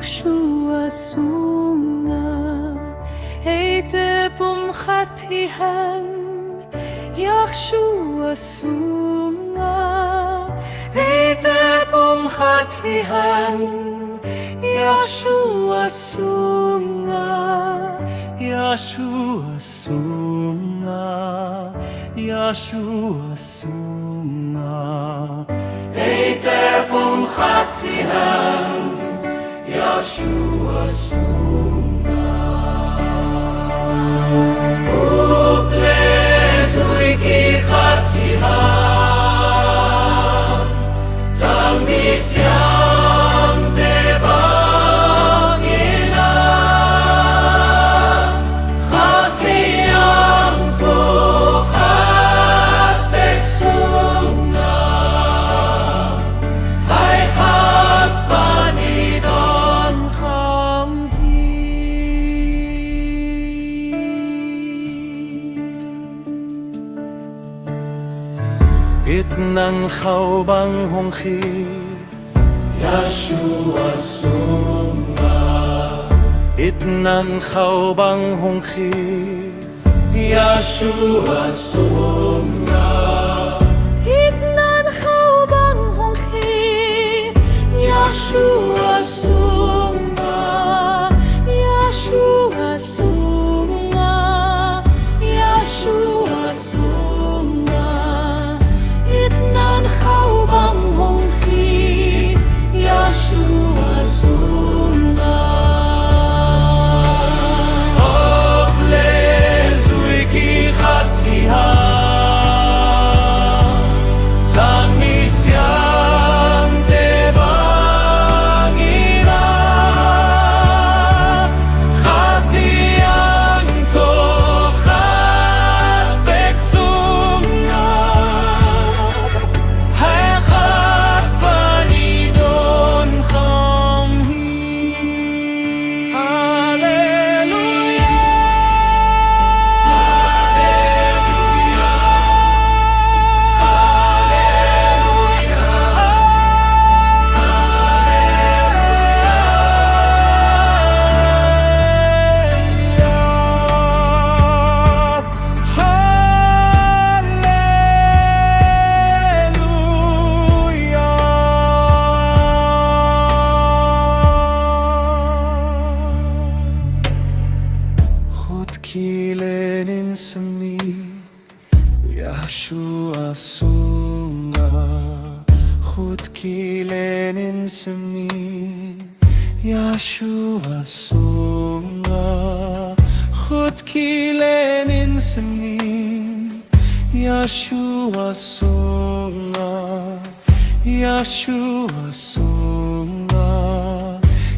Yahshua sunga Heite bum khatihan Yahshua sunga Heite bum khatihan Yahshua sunga Yahshua sunga Yahshua sunga Heite bum khatihan Yahshua sunga Uplezui ki khatihan Tamisyam te bagina Khasiyam tukhat beksunga Hai khat banidon khamhi Itnan khawbang hongki Yahshua sunga Itnan khawbang hongki Yahshua sunga Itnan khawbang hongki Yahshua sunga Yahshua sunga Yahshua sunga Itnan khawbang hongki Yahshua sunga Oblezui ki khatihan Tamisyam te bagina Khasiyam tokhat beksunga Hai khat banidon khamhi Hallelujah Khud ki lenin sami Yahshua sunga Khud ki lenin sami Yahshua sunga Khud ki lenin sami Yahshua sunga Yahshua sunga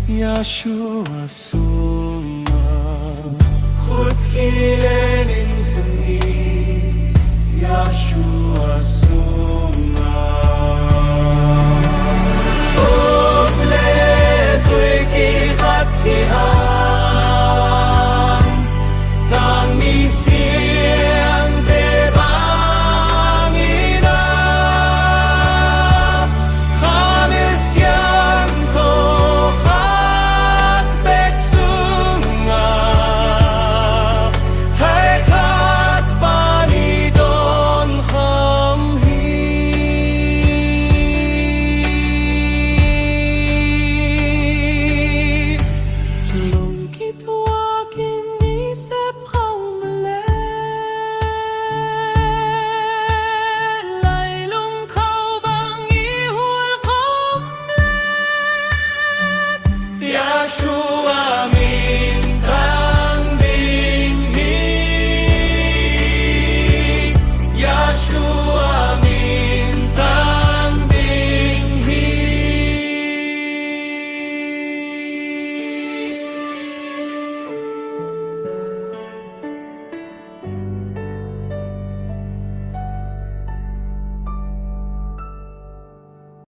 Yahshua sunga